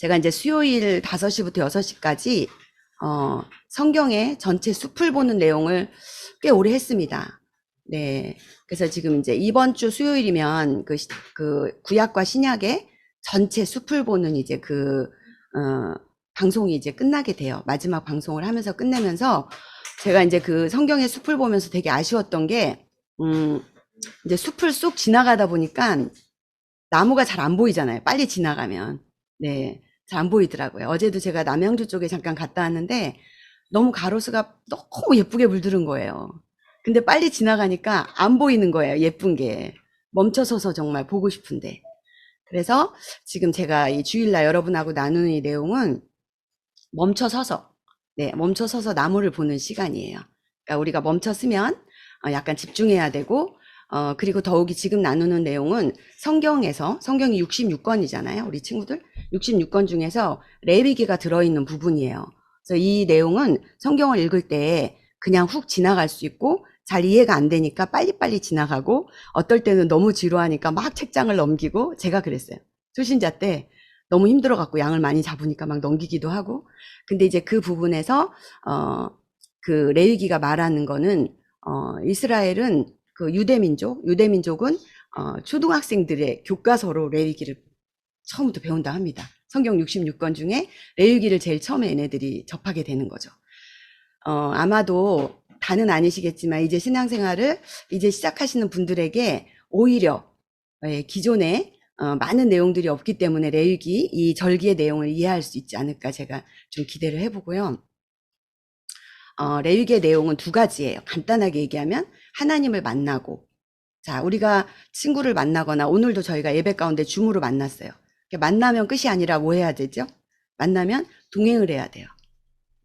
제가 이제 수요일 5시부터 6시까지 성경의 전체 숲을 보는 내용을 꽤 오래 했습니다. 네. 그래서 지금 이제 이번 주 수요일이면 그 구약과 신약의 전체 숲을 보는 이제 방송이 이제 끝나게 돼요. 마지막 방송을 하면서 끝내면서 제가 이제 그 성경의 숲을 보면서 되게 아쉬웠던 게, 이제 숲을 쑥 지나가다 보니까 나무가 잘 안 보이잖아요. 빨리 지나가면. 네. 잘 안 보이더라고요. 어제도 제가 남양주 쪽에 잠깐 갔다 왔는데 너무 가로수가 너무 예쁘게 물들은 거예요. 근데 빨리 지나가니까 안 보이는 거예요. 예쁜 게. 멈춰서서 정말 보고 싶은데. 그래서 지금 제가 이 주일날 여러분하고 나누는 이 내용은 멈춰서서, 네, 멈춰서서 나무를 보는 시간이에요. 그러니까 우리가 멈춰서면 약간 집중해야 되고, 그리고 더욱이 지금 나누는 내용은 성경에서, 성경이 66권이잖아요. 우리 친구들. 66권 중에서 레위기가 들어있는 부분이에요. 그래서 이 내용은 성경을 읽을 때 그냥 훅 지나갈 수 있고, 잘 이해가 안 되니까 빨리빨리 지나가고, 어떨 때는 너무 지루하니까 막 책장을 넘기고, 제가 그랬어요. 초신자 때 너무 힘들어갖고 양을 많이 잡으니까 막 넘기기도 하고. 근데 이제 그 부분에서, 그 레위기가 말하는 거는, 이스라엘은 그 유대민족은, 초등학생들의 교과서로 레위기를 처음부터 배운다 합니다. 성경 66권 중에 레위기를 제일 처음에 얘네들이 접하게 되는 거죠. 아마도 다는 아니시겠지만 이제 신앙생활을 이제 시작하시는 분들에게 오히려 기존에 많은 내용들이 없기 때문에 레위기, 이 절기의 내용을 이해할 수 있지 않을까 제가 좀 기대를 해보고요. 레위기의 내용은 두 가지예요. 간단하게 얘기하면 하나님을 만나고, 자, 우리가 친구를 만나거나 오늘도 저희가 예배 가운데 줌으로 만났어요. 만나면 끝이 아니라 뭐 해야 되죠? 만나면 동행을 해야 돼요.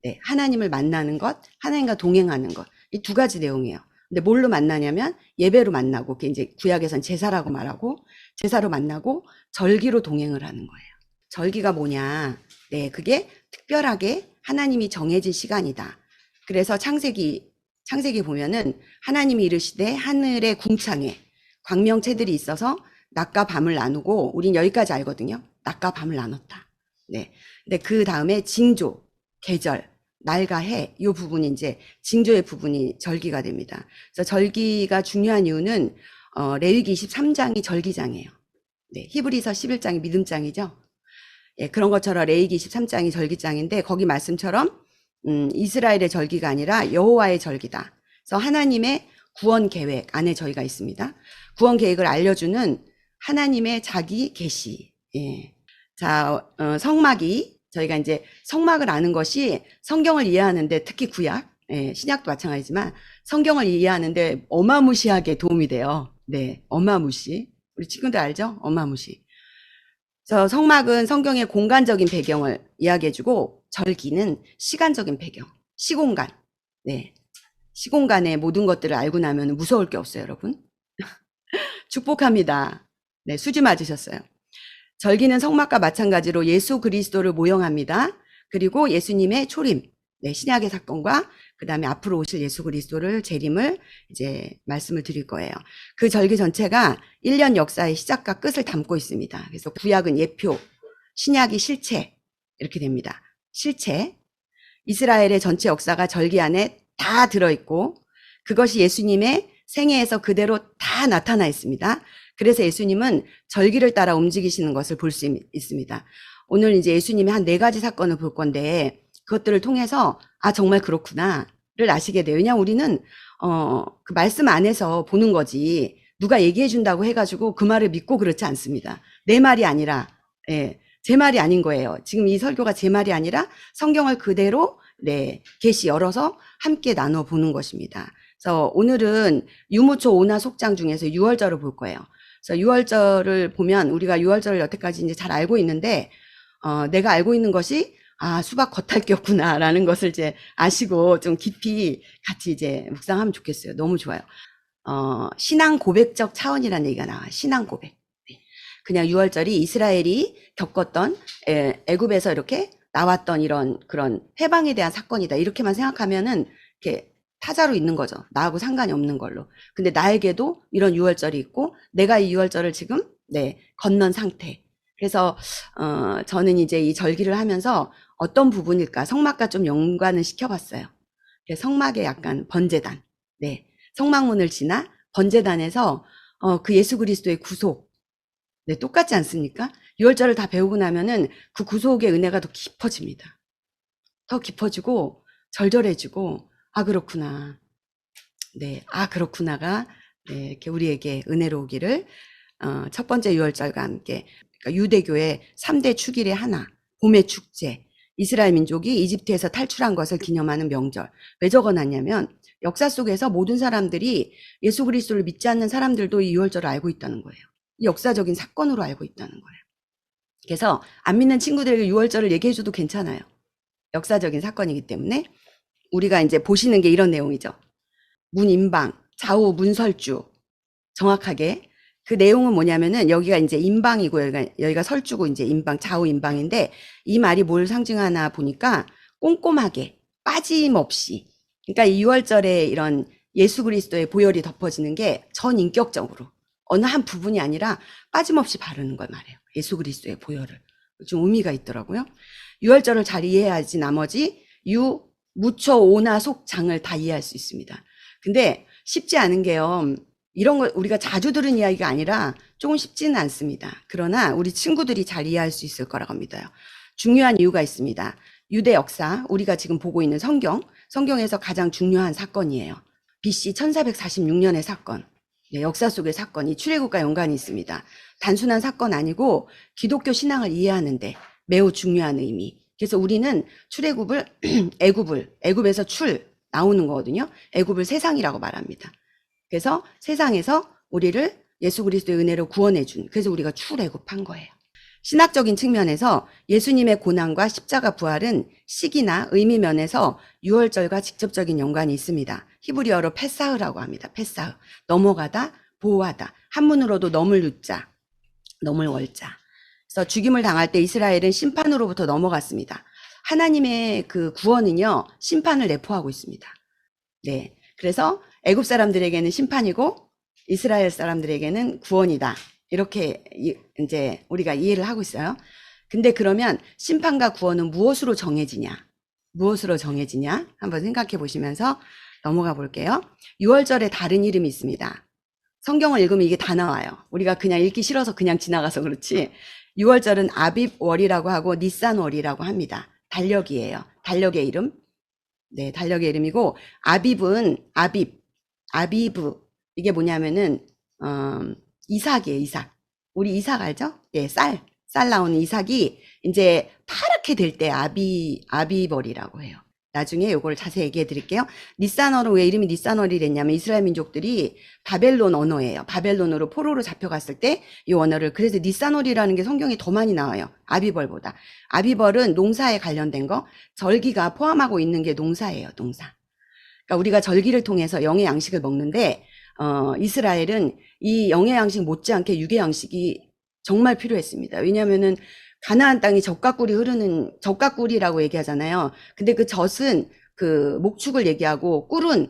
네, 하나님을 만나는 것, 하나님과 동행하는 것. 이 두 가지 내용이에요. 근데 뭘로 만나냐면 예배로 만나고, 그게 이제 구약에선 제사라고 말하고, 제사로 만나고 절기로 동행을 하는 거예요. 절기가 뭐냐? 네, 그게 특별하게 하나님이 정해진 시간이다. 그래서 창세기 보면은 하나님이 이르시되 하늘의 궁창에 광명체들이 있어서 낮과 밤을 나누고, 우린 여기까지 알거든요. 낮과 밤을 나눴다. 네. 근데 그 다음에 징조, 계절, 날과 해, 이 부분이 이제 징조의 부분이 절기가 됩니다. 그래서 절기가 중요한 이유는 레위기 23장이 절기장이에요. 네, 히브리서 11장이 믿음장이죠. 예, 그런 것처럼 레위기 23장이 절기장인데 거기 말씀처럼 이스라엘의 절기가 아니라 여호와의 절기다. 그래서 하나님의 구원 계획 안에 저희가 있습니다. 구원 계획을 알려주는 하나님의 자기 계시. 예. 자, 성막이, 저희가 이제 성막을 아는 것이 성경을 이해하는데, 특히 구약, 예, 신약도 마찬가지지만 성경을 이해하는데 어마무시하게 도움이 돼요. 네, 어마무시. 우리 친구들 알죠? 어마무시. 그래서 성막은 성경의 공간적인 배경을 이야기해주고, 절기는 시간적인 배경, 시공간. 네, 시공간의 모든 것들을 알고 나면 무서울 게 없어요, 여러분. 축복합니다. 네, 수지 맞으셨어요. 절기는 성막과 마찬가지로 예수 그리스도를 모형합니다. 그리고 예수님의 초림, 네, 신약의 사건과 그 다음에 앞으로 오실 예수 그리스도를 재림을 이제 말씀을 드릴 거예요. 그 절기 전체가 1년 역사의 시작과 끝을 담고 있습니다. 그래서 구약은 예표, 신약이 실체, 이렇게 됩니다. 실체. 이스라엘의 전체 역사가 절기 안에 다 들어있고, 그것이 예수님의 생애에서 그대로 다 나타나 있습니다. 그래서 예수님은 절기를 따라 움직이시는 것을 볼 수 있습니다. 오늘 이제 예수님의 한 4가지 사건을 볼 건데, 그것들을 통해서 아 정말 그렇구나를 아시게 돼요. 왜냐하면 우리는 그 말씀 안에서 보는 거지, 누가 얘기해 준다고 해가지고 그 말을 믿고 그렇지 않습니다. 내 말이 아니라, 예, 제 말이 아닌 거예요. 지금 이 설교가 제 말이 아니라 성경을 그대로, 네, 계시 열어서 함께 나눠 보는 것입니다. 그래서 오늘은 유무초 오나 속장 중에서 6월절을 볼 거예요. 그래서 6월절을 보면 우리가 6월절을 여태까지 이제 잘 알고 있는데, 내가 알고 있는 것이 아, 수박 겉핥기였구나라는 것을 이제 아시고 좀 깊이 같이 이제 묵상하면 좋겠어요. 너무 좋아요. 신앙 고백적 차원이라는 얘기가 나와요. 신앙 고백. 네. 그냥 6월절이 이스라엘이 겪었던 애굽에서 이렇게 나왔던 이런 그런 해방에 대한 사건이다, 이렇게만 생각하면은 이렇게 타자로 있는 거죠. 나하고 상관이 없는 걸로. 근데 나에게도 이런 6월절이 있고, 내가 이 6월절을 지금, 네, 건넌 상태. 그래서 저는 이제 이 절기를 하면서 어떤 부분일까 성막과 좀 연관을 시켜봤어요. 그래서 성막에 약간 번제단, 네, 성막문을 지나 번제단에서 그 예수 그리스도의 구속, 네, 똑같지 않습니까? 유월절을 다 배우고 나면은 그 구속의 은혜가 더 깊어집니다. 더 깊어지고 절절해지고, 아 그렇구나, 네, 아 그렇구나가, 네, 이렇게 우리에게 은혜로우기를. 첫 번째 유월절과 함께, 그러니까 유대교의 3대 축일의 하나, 봄의 축제, 이스라엘 민족이 이집트에서 탈출한 것을 기념하는 명절. 왜 적어놨냐면 역사 속에서 모든 사람들이 예수 그리스도를 믿지 않는 사람들도 이 유월절을 알고 있다는 거예요. 이 역사적인 사건으로 알고 있다는 거예요. 그래서 안 믿는 친구들에게 유월절을 얘기해줘도 괜찮아요. 역사적인 사건이기 때문에. 우리가 이제 보시는 게 이런 내용이죠. 문인방, 좌우 문설주, 정확하게 그 내용은 뭐냐면은 여기가 이제 인방이고 여기가 설주고 이제 인방, 좌우 인방인데 이 말이 뭘 상징하나 보니까 꼼꼼하게 빠짐없이, 그러니까 이 유월절에 이런 예수 그리스도의 보혈이 덮어지는 게 전인격적으로 어느 한 부분이 아니라 빠짐없이 바르는 걸 말해요. 예수 그리스도의 보혈을. 좀 의미가 있더라고요. 유월절을 잘 이해해야지 나머지 유, 무초, 오나, 속, 장을 다 이해할 수 있습니다. 근데 쉽지 않은 게요. 이런 거 우리가 자주 들은 이야기가 아니라 조금 쉽지는 않습니다. 그러나 우리 친구들이 잘 이해할 수 있을 거라고 믿어요. 중요한 이유가 있습니다. 유대 역사, 우리가 지금 보고 있는 성경에서 가장 중요한 사건이에요. BC 1446년의 사건. 네, 역사 속의 사건이 출애굽과 연관이 있습니다. 단순한 사건 아니고 기독교 신앙을 이해하는데 매우 중요한 의미. 그래서 우리는 출애굽을 애굽에서 출 나오는 거거든요. 애굽을 세상이라고 말합니다. 그래서 세상에서 우리를 예수 그리스도의 은혜로 구원해 준, 그래서 우리가 출애굽한 거예요. 신학적인 측면에서 예수님의 고난과 십자가 부활은 시기나 의미 면에서 유월절과 직접적인 연관이 있습니다. 히브리어로 페사흐라고 합니다. 페사흐. 넘어가다, 보호하다. 한문으로도 넘을 유자, 넘을 월자. 그래서 죽임을 당할 때 이스라엘은 심판으로부터 넘어갔습니다. 하나님의 그 구원은요, 심판을 내포하고 있습니다. 네. 그래서 애굽 사람들에게는 심판이고 이스라엘 사람들에게는 구원이다. 이렇게 이제 우리가 이해를 하고 있어요. 근데 그러면 심판과 구원은 무엇으로 정해지냐? 무엇으로 정해지냐? 한번 생각해 보시면서 넘어가 볼게요. 유월절에 다른 이름이 있습니다. 성경을 읽으면 이게 다 나와요. 우리가 그냥 읽기 싫어서 그냥 지나가서 그렇지. 유월절은 아빕월이라고 하고 니산월이라고 합니다. 달력이에요. 달력의 이름. 네, 달력의 이름이고, 아비브. 이게 뭐냐면은, 이삭이에요, 이삭. 우리 이삭 알죠? 예, 쌀 나오는 이삭이 이제 파랗게 될 때 아비벌이라고 해요. 나중에 요걸 자세히 얘기해 드릴게요. 니산월은 왜 이름이 니산월이 됐냐면 이스라엘 민족들이 바벨론 언어예요. 바벨론으로 포로로 잡혀갔을 때 이 언어를, 그래서 니산월이라는 게 성경에 더 많이 나와요. 아비벌보다. 아비벌은 농사에 관련된 거, 절기가 포함하고 있는 게 농사예요, 농사. 그러니까 우리가 절기를 통해서 영의 양식을 먹는데 이스라엘은 이 영의 양식 못지않게 육의 양식이 정말 필요했습니다. 왜냐하면은 가나안 땅이 젖과 꿀이 흐르는, 젖과 꿀이라고 얘기하잖아요. 근데 그 젖은 그 목축을 얘기하고 꿀은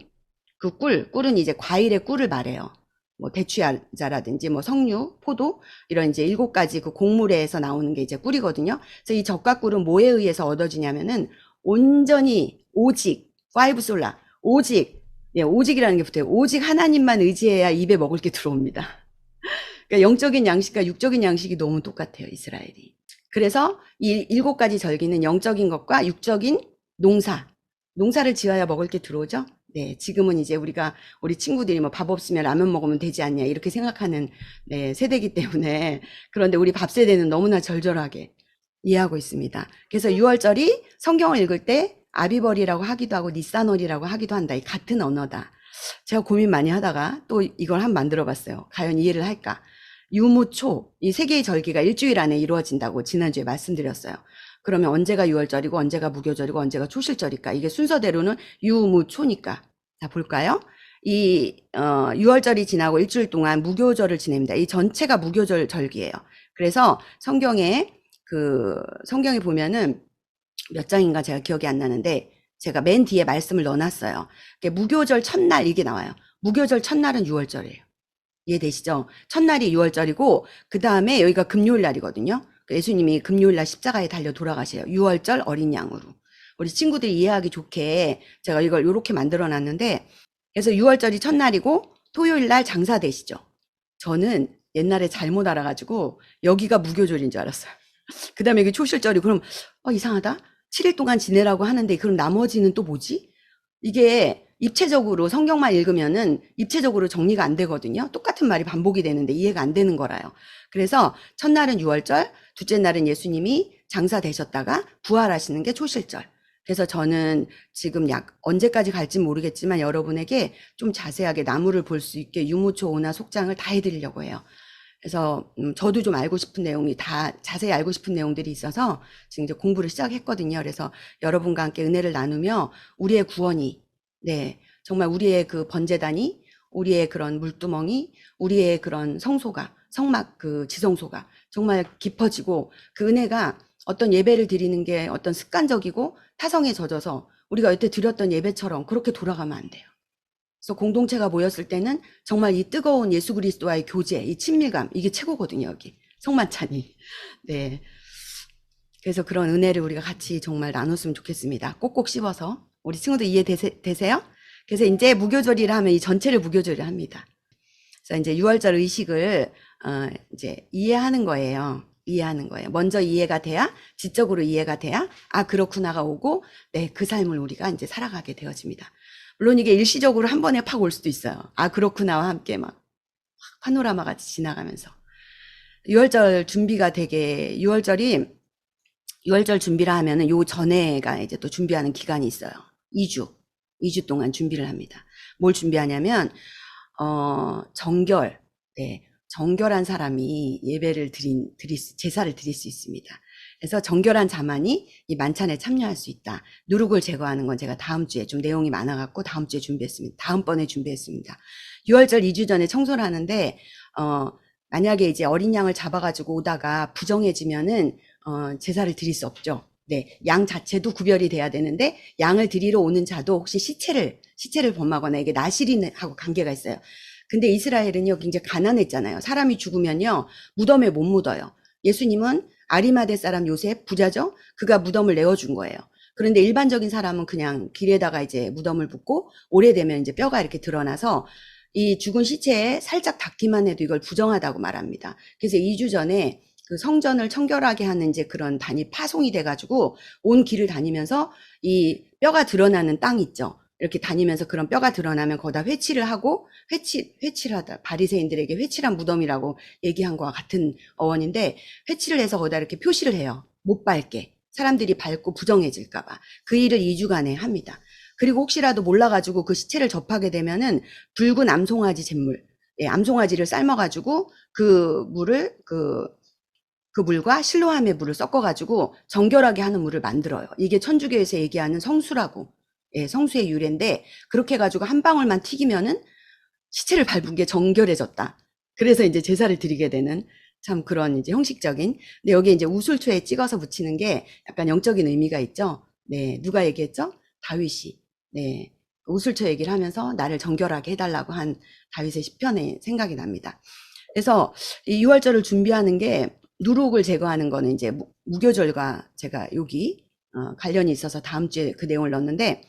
그 꿀은 이제 과일의 꿀을 말해요. 뭐 대추야자라든지 뭐 석류, 포도 이런 이제 7가지 그 곡물에서 나오는 게 이제 꿀이거든요. 그래서 이 젖과 꿀은 뭐에 의해서 얻어지냐면은 온전히 오직 파이브 솔라, 오직, 예, 오직이라는 게 붙어요. 오직 하나님만 의지해야 입에 먹을 게 들어옵니다. 그러니까 영적인 양식과 육적인 양식이 너무 똑같아요, 이스라엘이. 그래서 이 7가지 절기는 영적인 것과 육적인 농사를 지어야 먹을 게 들어오죠. 네, 지금은 이제 우리 친구들이 뭐 밥 없으면 라면 먹으면 되지 않냐 이렇게 생각하는, 네, 세대이기 때문에. 그런데 우리 밥 세대는 너무나 절절하게 이해하고 있습니다. 그래서 유월절이 성경을 읽을 때 아비벌이라고 하기도 하고 니산월이라고 하기도 한다. 이 같은 언어다. 제가 고민 많이 하다가 또 이걸 한번 만들어 봤어요. 과연 이해를 할까? 유무초, 이 3개의 절기가 일주일 안에 이루어진다고 지난주에 말씀드렸어요. 그러면 언제가 유월절이고 언제가 무교절이고 언제가 초실절일까? 이게 순서대로는 유무초니까. 자, 볼까요? 이 유월절이 지나고 일주일 동안 무교절을 지냅니다. 이 전체가 무교절 절기예요. 그래서 성경에 보면은 몇 장인가 제가 기억이 안 나는데 제가 맨 뒤에 말씀을 넣어놨어요. 무교절 첫날 이게 나와요. 무교절 첫날은 유월절이에요. 이해되시죠? 첫날이 유월절이고 그 다음에 여기가 금요일 날이거든요. 예수님이 금요일날 십자가에 달려 돌아가셔요. 유월절 어린 양으로. 우리 친구들이 이해하기 좋게 제가 이걸 이렇게 만들어 놨는데, 그래서 유월절이 첫날이고 토요일날 장사 되시죠. 저는 옛날에 잘못 알아가지고 여기가 무교절인 줄 알았어요. 그 다음에 이게 초실절이, 그럼 이상하다. 7일 동안 지내라고 하는데 그럼 나머지는 또 뭐지? 이게 입체적으로 성경만 읽으면은 입체적으로 정리가 안 되거든요. 똑같은 말이 반복이 되는데 이해가 안 되는 거라요. 그래서 첫날은 유월절, 둘째 날은 예수님이 장사 되셨다가 부활하시는 게 초실절. 그래서 저는 지금 언제까지 갈지 모르겠지만 여러분에게 좀 자세하게 나무를 볼 수 있게 유무초 오나 속장을 다 해드리려고 해요. 그래서 저도 좀 알고 싶은 내용이 다 자세히 알고 싶은 내용들이 있어서 지금 이제 공부를 시작했거든요. 그래서 여러분과 함께 은혜를 나누며 우리의 구원이, 네, 정말 우리의 그 번제단이, 우리의 그런 물두멍이, 우리의 그런 성소가, 성막 그 지성소가 정말 깊어지고, 그 은혜가 어떤 예배를 드리는 게 어떤 습관적이고 타성에 젖어서 우리가 여태 드렸던 예배처럼 그렇게 돌아가면 안 돼요. 그래서 공동체가 모였을 때는 정말 이 뜨거운 예수 그리스도와의 교제, 이 친밀감, 이게 최고거든요, 여기. 성만찬이. 네. 그래서 그런 은혜를 우리가 같이 정말 나눴으면 좋겠습니다. 꼭꼭 씹어서. 우리 친구들 이해되세요? 그래서 이제 무교절이라 하면 이 전체를 무교절이라 합니다. 그래서 이제 유월절 의식을 이제 이해하는 거예요. 이해하는 거예요. 먼저 이해가 돼야, 지적으로 이해가 돼야, 그렇구나가 오고, 네, 그 삶을 우리가 이제 살아가게 되어집니다. 물론 이게 일시적으로 한 번에 팍 올 수도 있어요. 그렇구나와 함께 막 파노라마 같이 지나가면서. 유월절 준비가 되게, 유월절 준비를 하면은 요 전에가 이제 또 준비하는 기간이 있어요. 2주 동안 준비를 합니다. 뭘 준비하냐면, 정결, 네, 정결한 사람이 예배를 제사를 드릴 수 있습니다. 그래서 정결한 자만이 이 만찬에 참여할 수 있다. 누룩을 제거하는 건 제가 다음 주에 좀 내용이 많아갖고 다음 주에 준비했습니다. 다음번에 준비했습니다. 6월절 2주 전에 청소를 하는데, 만약에 이제 어린 양을 잡아가지고 오다가 부정해지면은, 제사를 드릴 수 없죠. 네, 양 자체도 구별이 돼야 되는데, 양을 드리러 오는 자도 혹시 시체를 범하거나 이게 나실인하고 관계가 있어요. 근데 이스라엘은요, 굉장히 가난했잖아요. 사람이 죽으면요, 무덤에 못 묻어요. 예수님은 아리마대 사람 요셉, 부자죠? 그가 무덤을 내어준 거예요. 그런데 일반적인 사람은 그냥 길에다가 이제 무덤을 붓고, 오래되면 이제 뼈가 이렇게 드러나서, 이 죽은 시체에 살짝 닿기만 해도 이걸 부정하다고 말합니다. 그래서 2주 전에 그 성전을 청결하게 하는 이제 그런 단이 파송이 돼가지고, 온 길을 다니면서 이 뼈가 드러나는 땅 있죠? 이렇게 다니면서 그런 뼈가 드러나면 거기다 회치를 하고, 회치를 하다. 바리새인들에게 회칠한 무덤이라고 얘기한 거와 같은 어원인데, 회치를 해서 거기다 이렇게 표시를 해요. 못 밟게. 사람들이 밟고 부정해질까봐. 그 일을 2주간에 합니다. 그리고 혹시라도 몰라가지고 그 시체를 접하게 되면은 붉은 암송아지 잿물, 암송아지를 삶아가지고 그 물을, 그 물과 실로함의 물을 섞어가지고 정결하게 하는 물을 만들어요. 이게 천주교에서 얘기하는 성수라고. 성수의 유래인데, 그렇게 해가지고 한 방울만 튀기면은 시체를 밟은 게 정결해졌다. 그래서 이제 제사를 드리게 되는 참 그런 이제 형식적인. 근데 여기 이제 우술초에 찍어서 붙이는 게 약간 영적인 의미가 있죠. 네, 누가 얘기했죠? 다윗이. 네, 우술초 얘기를 하면서 나를 정결하게 해달라고 한 다윗의 시편에 생각이 납니다. 그래서 이 유월절을 준비하는 게, 누룩을 제거하는 거는 이제 무교절과 제가 여기 관련이 있어서 다음 주에 그 내용을 넣었는데,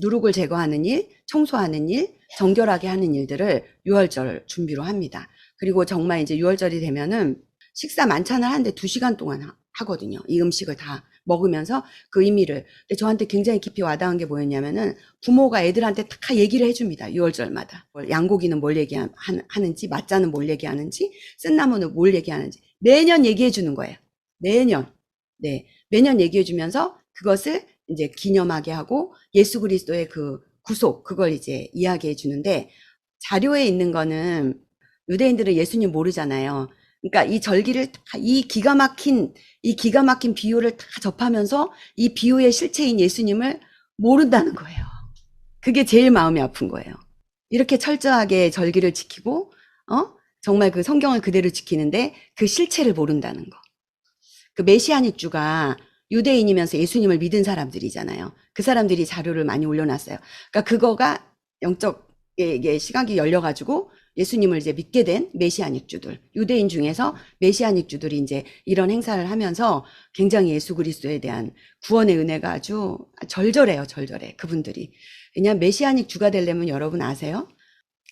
누룩을 제거하는 일, 청소하는 일, 정결하게 하는 일들을 유월절 준비로 합니다. 그리고 정말 이제 유월절이 되면은 식사 만찬을 하는데 2시간 동안 하거든요. 이 음식을 다 먹으면서 그 의미를. 근데 저한테 굉장히 깊이 와닿은 게 뭐였냐면은, 부모가 애들한테 다 얘기를 해줍니다. 유월절마다. 양고기는 뭘 얘기하는지, 맞자는 뭘 얘기하는지, 쓴나무는 뭘 얘기하는지 매년 얘기해 주는 거예요. 매년. 네. 매년 얘기해 주면서 그것을 이제 기념하게 하고, 예수 그리스도의 그 구속, 그걸 이제 이야기해 주는데, 자료에 있는 거는 유대인들은 예수님 모르잖아요. 그러니까 이 절기를 이 기가 막힌 비유를 다 접하면서 이 비유의 실체인 예수님을 모른다는 거예요. 그게 제일 마음이 아픈 거예요. 이렇게 철저하게 절기를 지키고, 정말 그 성경을 그대로 지키는데 그 실체를 모른다는 거. 그 메시아닉 주가 유대인이면서 예수님을 믿은 사람들이잖아요. 그 사람들이 자료를 많이 올려놨어요. 그러니까 그거가 영적 시각이 열려가지고 예수님을 이제 믿게 된 메시아닉 주들, 유대인 중에서 메시아닉 주들이 이제 이런 행사를 하면서 굉장히 예수 그리스도에 대한 구원의 은혜가 아주 절절해요, 절절해. 그분들이. 왜냐하면 메시아닉 주가 되려면 여러분 아세요?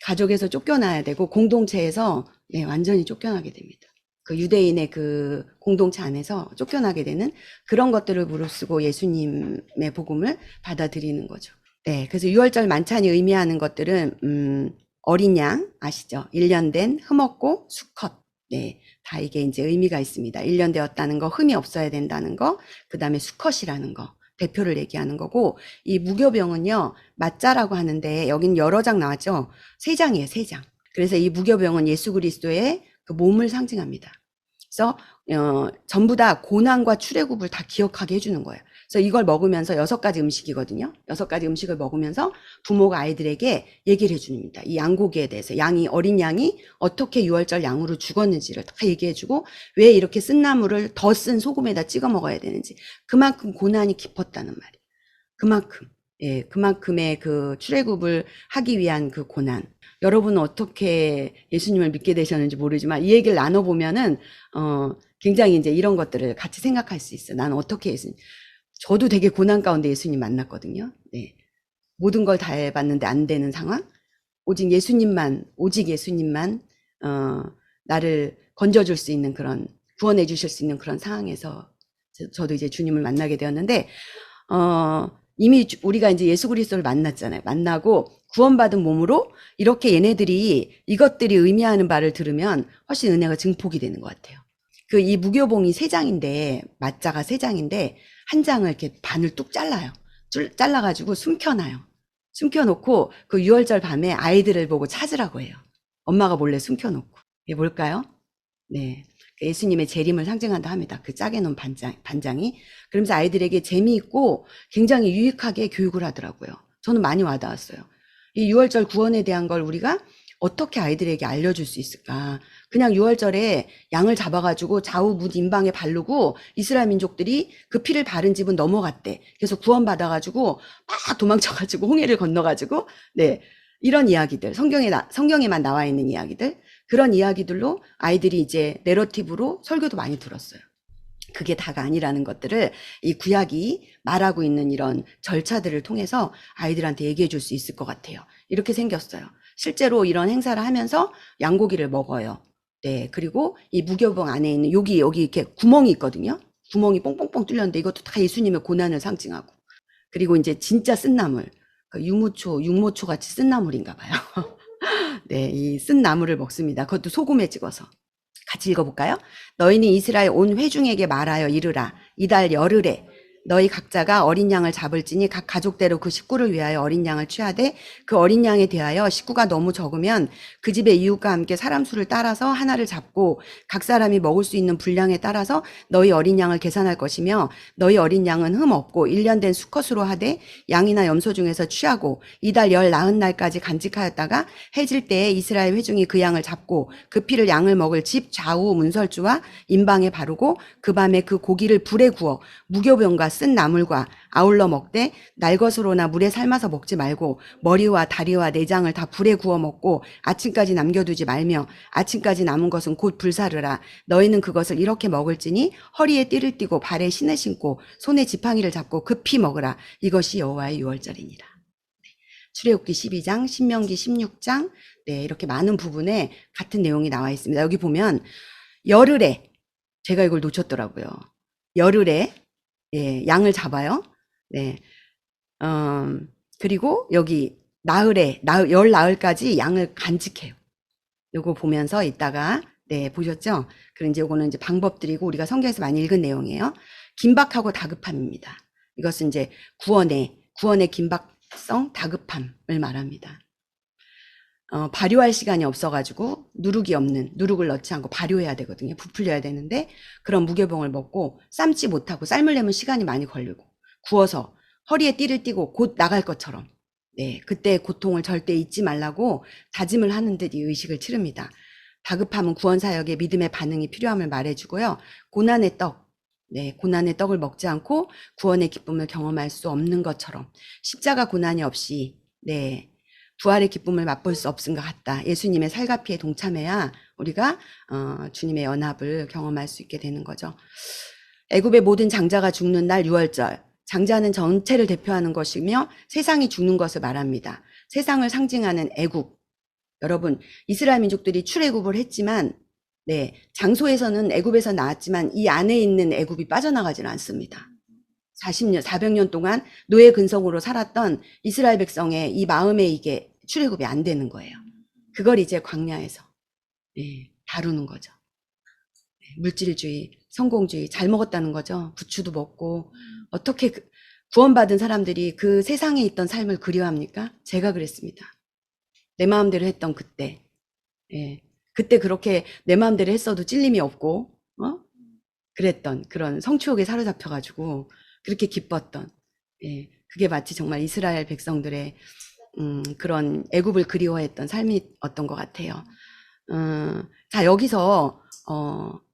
가족에서 쫓겨나야 되고 공동체에서 네, 완전히 쫓겨나게 됩니다. 그 유대인의 그 공동체 안에서 쫓겨나게 되는 그런 것들을 무릅쓰고 예수님의 복음을 받아들이는 거죠. 네, 그래서 유월절 만찬이 의미하는 것들은 어린 양 아시죠? 1년 된 흠없고 수컷. 네, 다 이게 이제 의미가 있습니다. 1년 되었다는 거, 흠이 없어야 된다는 거, 그 다음에 수컷이라는 거. 대표를 얘기하는 거고, 이 무교병은요, 맞자라고 하는데, 여긴 여러 장 나왔죠? 3장이에요, 3장. 그래서 이 무교병은 예수 그리스도의 그 몸을 상징합니다. 그래서, 전부 다 고난과 출애굽을 다 기억하게 해주는 거예요. 그래서 이걸 먹으면서 6가지 음식이거든요. 6가지 음식을 먹으면서 부모가 아이들에게 얘기를 해줍니다. 이 양고기에 대해서 어린 양이 어떻게 유월절 양으로 죽었는지를 다 얘기해주고 왜 이렇게 쓴 나물을 더 쓴 소금에다 찍어 먹어야 되는지 그만큼 고난이 깊었다는 말이에요. 그만큼 그만큼의 그 출애굽을 하기 위한 그 고난. 여러분은 어떻게 예수님을 믿게 되셨는지 모르지만 이 얘기를 나눠보면은 굉장히 이제 이런 것들을 같이 생각할 수 있어요. 나는 어떻게 예수님. 저도 되게 고난 가운데 예수님 만났거든요. 네. 모든 걸 다 해봤는데 안 되는 상황. 오직 예수님만 나를 건져줄 수 있는 그런 구원해 주실 수 있는 그런 상황에서 저도 이제 주님을 만나게 되었는데 이미 우리가 이제 예수 그리스도를 만났잖아요. 만나고 구원받은 몸으로 이렇게 얘네들이 이것들이 의미하는 바를 들으면 훨씬 은혜가 증폭이 되는 것 같아요. 그 이 무교봉이 3장인데 맞자가 3장인데 한 장을 이렇게 반을 뚝 잘라요. 잘라가지고 숨겨놔요. 숨겨놓고 그 유월절 밤에 아이들을 보고 찾으라고 해요. 엄마가 몰래 숨겨놓고. 이게 뭘까요? 네. 예수님의 재림을 상징한다 합니다. 그 짜게 놓은 반장이. 그러면서 아이들에게 재미있고 굉장히 유익하게 교육을 하더라고요. 저는 많이 와닿았어요. 이 유월절 구원에 대한 걸 우리가 어떻게 아이들에게 알려줄 수 있을까? 그냥 유월절에 양을 잡아가지고 좌우 문 임방에 바르고 이스라엘 민족들이 그 피를 바른 집은 넘어갔대. 그래서 구원받아가지고 막 도망쳐가지고 홍해를 건너가지고 네 이런 이야기들 성경에만 나와 있는 이야기들 그런 이야기들로 아이들이 이제 내러티브로 설교도 많이 들었어요. 그게 다가 아니라는 것들을 이 구약이 말하고 있는 이런 절차들을 통해서 아이들한테 얘기해 줄 수 있을 것 같아요. 이렇게 생겼어요. 실제로 이런 행사를 하면서 양고기를 먹어요. 네, 그리고 이 무교병 안에 있는 여기 이렇게 구멍이 있거든요. 구멍이 뽕뽕뽕 뚫렸는데 이것도 다 예수님의 고난을 상징하고. 그리고 이제 진짜 쓴나물, 육모초 같이 쓴나물인가 봐요. 네, 이 쓴나물을 먹습니다. 그것도 소금에 찍어서. 같이 읽어볼까요? 너희는 이스라엘 온 회중에게 말하여 이르라. 이달 열흘에 너희 각자가 어린 양을 잡을지니 각 가족대로 그 식구를 위하여 어린 양을 취하되 그 어린 양에 대하여 식구가 너무 적으면 그 집의 이웃과 함께 사람 수를 따라서 하나를 잡고 각 사람이 먹을 수 있는 분량에 따라서 너희 어린 양을 계산할 것이며 너희 어린 양은 흠 없고 1년 된 수컷으로 하되 양이나 염소 중에서 취하고 이달 열 나흔 날까지 간직하였다가 해질 때에 이스라엘 회중이 그 양을 잡고 그 피를 양을 먹을 집 좌우 문설주와 임방에 바르고 그 밤에 그 고기를 불에 구워 무교병과 쓴 나물과 아울러 먹되 날것으로나 물에 삶아서 먹지 말고 머리와 다리와 내장을 다 불에 구워 먹고 아침까지 남겨두지 말며 아침까지 남은 것은 곧 불사르라. 너희는 그것을 이렇게 먹을지니 허리에 띠를 띠고 발에 신을 신고 손에 지팡이를 잡고 급히 먹으라. 이것이 여호와의 유월절이니라. 출애굽기 12장, 신명기 16장 네, 이렇게 많은 부분에 같은 내용이 나와 있습니다. 여기 보면 열흘에 제가 이걸 놓쳤더라고요. 열흘에 예, 양을 잡아요. 네. 그리고 여기 열 나흘까지 양을 간직해요. 요거 보면서 이따가 네, 보셨죠? 그럼 이제 요거는 이제 방법들이고 우리가 성경에서 많이 읽은 내용이에요. 긴박하고 다급함입니다. 이것은 이제 구원의 긴박성, 다급함을 말합니다. 발효할 시간이 없어가지고 누룩을 넣지 않고 발효해야 되거든요. 부풀려야 되는데 그런 무교병을 먹고 삶지 못하고 삶을 내면 시간이 많이 걸리고 구워서 허리에 띠를 띠고 곧 나갈 것처럼 네, 그때 고통을 절대 잊지 말라고 다짐을 하는 듯 이 의식을 치릅니다. 다급함은 구원사역에 믿음의 반응이 필요함을 말해주고요. 고난의 떡을 먹지 않고 구원의 기쁨을 경험할 수 없는 것처럼 십자가 고난이 없이 네, 부활의 기쁨을 맛볼 수 없은 것 같다. 예수님의 살갑기에 동참해야 우리가 주님의 연합을 경험할 수 있게 되는 거죠. 애굽의 모든 장자가 죽는 날 6월절. 장자는 전체를 대표하는 것이며 세상이 죽는 것을 말합니다. 세상을 상징하는 애굽. 여러분, 이스라엘 민족들이 출애굽을 했지만 장소에서는 애굽에서 나왔지만 이 안에 있는 애굽이 빠져나가지는 않습니다. 40년, 400년 동안 노예 근성으로 살았던 이스라엘 백성의 이 마음에 이게 출애굽이 안 되는 거예요. 그걸 이제 광야에서 다루는 거죠. 물질주의, 성공주의, 잘 먹었다는 거죠. 부추도 먹고. 어떻게 구원받은 사람들이 그 세상에 있던 삶을 그리워합니까? 제가 그랬습니다. 내 마음대로 했던 그때. 그때 그렇게 내 마음대로 했어도 찔림이 없고, 그랬던 그런 성취욕에 사로잡혀가지고 그렇게 기뻤던, 그게 마치 정말 이스라엘 백성들의 그런 애굽을 그리워했던 삶이었던 것 같아요. 자, 여기서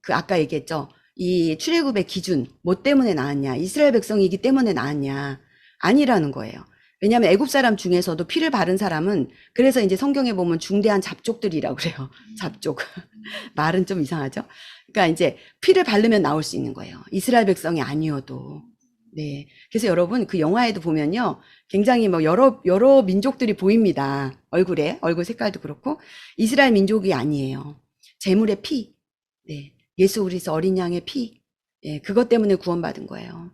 그 아까 얘기했죠. 이 출애굽의 기준, 뭐 때문에 나왔냐? 이스라엘 백성이기 때문에 나왔냐? 아니라는 거예요. 왜냐하면 애굽 사람 중에서도 피를 바른 사람은, 그래서 이제 성경에 보면 중대한 잡족들이라고 그래요. 잡족. 말은 좀 이상하죠? 그러니까 이제 피를 바르면 나올 수 있는 거예요. 이스라엘 백성이 아니어도. 네. 그래서 여러분 그 영화에도 보면요. 굉장히 뭐 여러 민족들이 보입니다. 얼굴 색깔도 그렇고. 이스라엘 민족이 아니에요. 제물의 피. 네. 예수 그리스도 어린 양의 피. 그것 때문에 구원받은 거예요.